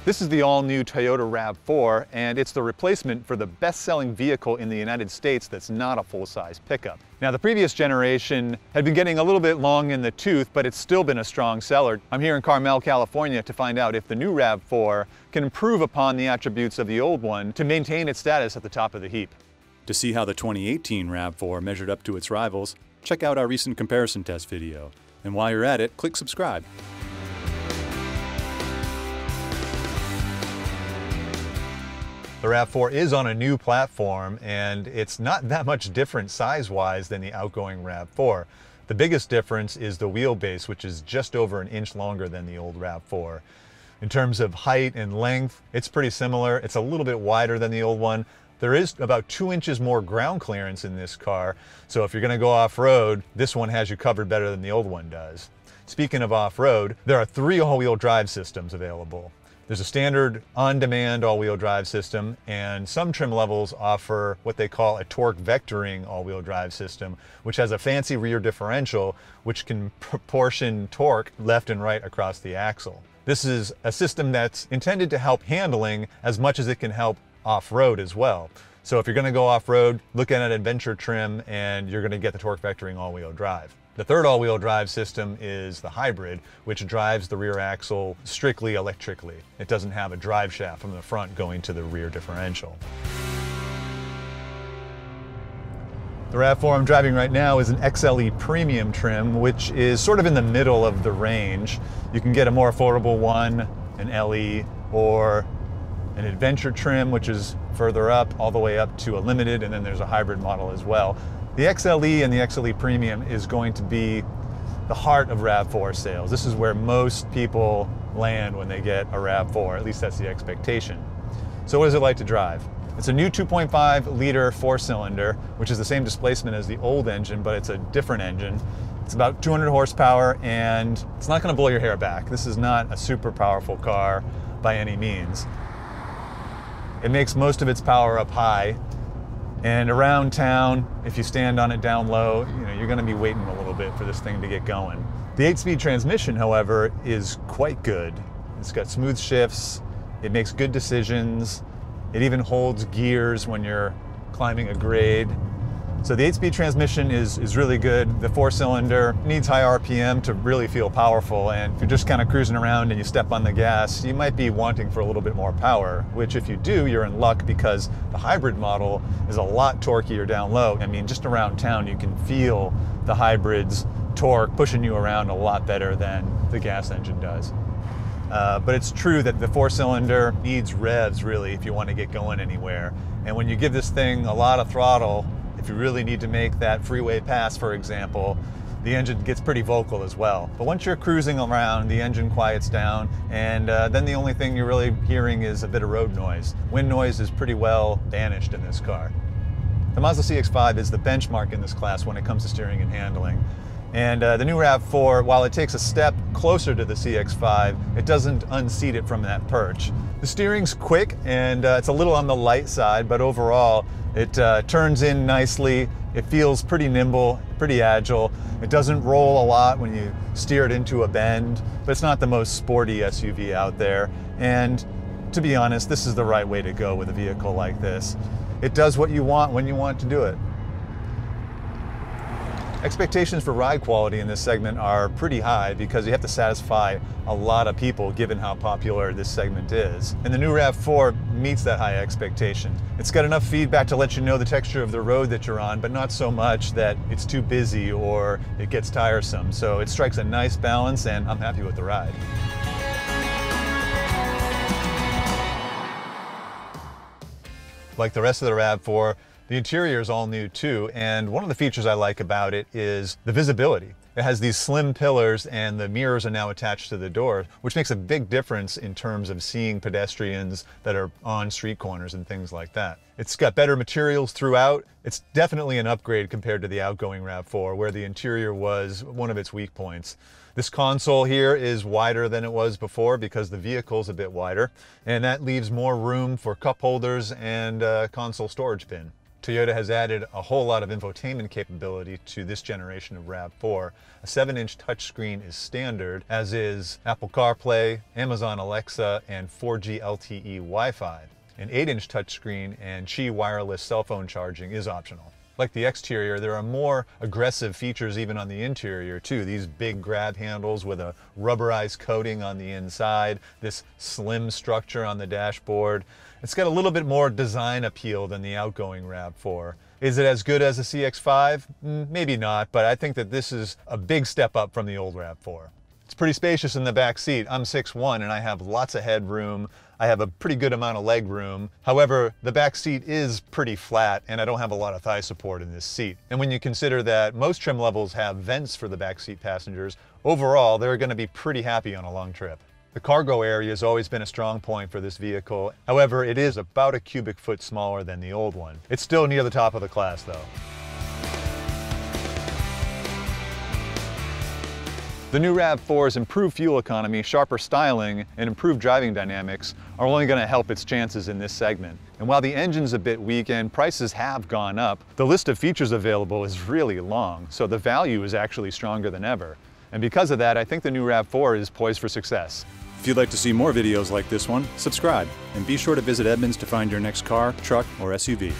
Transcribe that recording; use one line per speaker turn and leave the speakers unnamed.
This is the all-new Toyota RAV4, and it's the replacement for the best-selling vehicle in the United States that's not a full-size pickup. Now, the previous generation had been getting a little bit long in the tooth, but it's still been a strong seller. I'm here in Carmel, California to find out if the new RAV4 can improve upon the attributes of the old one to maintain its status at the top of the heap.
To see how the 2018 RAV4 measured up to its rivals, check out our recent comparison test video. And while you're at it, click subscribe.
The RAV4 is on a new platform, and it's not that much different size-wise than the outgoing RAV4. The biggest difference is the wheelbase, which is just over an inch longer than the old RAV4. In terms of height and length, it's pretty similar. It's a little bit wider than the old one. There is about 2 inches more ground clearance in this car, so if you're going to go off-road, this one has you covered better than the old one does. Speaking of off-road, there are 3 all-wheel drive systems available. There's a standard on-demand all-wheel drive system, and some trim levels offer what they call a torque vectoring all-wheel drive system, which has a fancy rear differential which can proportion torque left and right across the axle. This is a system that's intended to help handling as much as it can help off-road as well. So if you're going to go off-road, look at an adventure trim and you're going to get the torque vectoring all-wheel drive. The third all-wheel drive system is the hybrid, which drives the rear axle strictly electrically. It doesn't have a drive shaft from the front going to the rear differential. The RAV4 I'm driving right now is an XLE premium trim, which is sort of in the middle of the range. You can get a more affordable one, an LE, or an adventure trim, which is further up, all the way up to a limited, and then there's a hybrid model as well. The XLE and the XLE Premium is going to be the heart of RAV4 sales. This is where most people land when they get a RAV4, at least that's the expectation. So what is it like to drive? It's a new 2.5 liter 4-cylinder, which is the same displacement as the old engine, but it's a different engine. It's about 200 horsepower, and it's not going to blow your hair back. This is not a super powerful car by any means. It makes most of its power up high. And around town, if you stand on it down low, you're going to be waiting a little bit for this thing to get going. The 8-speed transmission, however, is quite good. It's got smooth shifts, it makes good decisions, it even holds gears when you're climbing a grade. So the 8-speed transmission is really good. The 4-cylinder needs high RPM to really feel powerful, and if you're just kind of cruising around and you step on the gas, you might be wanting for a little bit more power, which if you do, you're in luck because the hybrid model is a lot torqueier down low. I mean, just around town you can feel the hybrid's torque pushing you around a lot better than the gas engine does. But it's true that the 4-cylinder needs revs really if you want to get going anywhere. And when you give this thing a lot of throttle, if you really need to make that freeway pass, for example, the engine gets pretty vocal as well. But once you're cruising around, the engine quiets down, and then the only thing you're really hearing is a bit of road noise. Wind noise is pretty well banished in this car. The Mazda CX-5 is the benchmark in this class when it comes to steering and handling. And the new RAV4, while it takes a step closer to the CX-5, it doesn't unseat it from that perch. The steering's quick and it's a little on the light side, but overall it turns in nicely. It feels pretty nimble, pretty agile. It doesn't roll a lot when you steer it into a bend, but it's not the most sporty SUV out there. And to be honest, this is the right way to go with a vehicle like this. It does what you want when you want to do it. Expectations for ride quality in this segment are pretty high because you have to satisfy a lot of people given how popular this segment is. And the new RAV4 meets that high expectation. It's got enough feedback to let you know the texture of the road that you're on, but not so much that it's too busy or it gets tiresome. So it strikes a nice balance and I'm happy with the ride. Like the rest of the RAV4, the interior is all new too, and one of the features I like about it is the visibility. It has these slim pillars and the mirrors are now attached to the door, which makes a big difference in terms of seeing pedestrians that are on street corners and things like that. It's got better materials throughout. It's definitely an upgrade compared to the outgoing RAV4, where the interior was one of its weak points. This console here is wider than it was before because the vehicle's a bit wider, and that leaves more room for cup holders and a console storage bin. Toyota has added a whole lot of infotainment capability to this generation of RAV4. A 7-inch touchscreen is standard, as is Apple CarPlay, Amazon Alexa, and 4G LTE Wi-Fi. An 8-inch touchscreen and Qi wireless cell phone charging is optional. Like the exterior, there are more aggressive features even on the interior too. These big grab handles with a rubberized coating on the inside, this slim structure on the dashboard. It's got a little bit more design appeal than the outgoing RAV4. Is it as good as the CX-5? Maybe not, but I think that this is a big step up from the old RAV4. It's pretty spacious in the back seat. I'm 6'1" and I have lots of headroom. I have a pretty good amount of leg room. However, the back seat is pretty flat and I don't have a lot of thigh support in this seat. And when you consider that most trim levels have vents for the back seat passengers, overall, they're going to be pretty happy on a long trip. The cargo area has always been a strong point for this vehicle. However, it is about a cubic foot smaller than the old one. It's still near the top of the class though. The new RAV4's improved fuel economy, sharper styling, and improved driving dynamics are only going to help its chances in this segment. And while the engine's a bit weak and prices have gone up, the list of features available is really long, so the value is actually stronger than ever. And because of that, I think the new RAV4 is poised for success.
If you'd like to see more videos like this one, subscribe, and be sure to visit Edmunds to find your next car, truck, or SUV.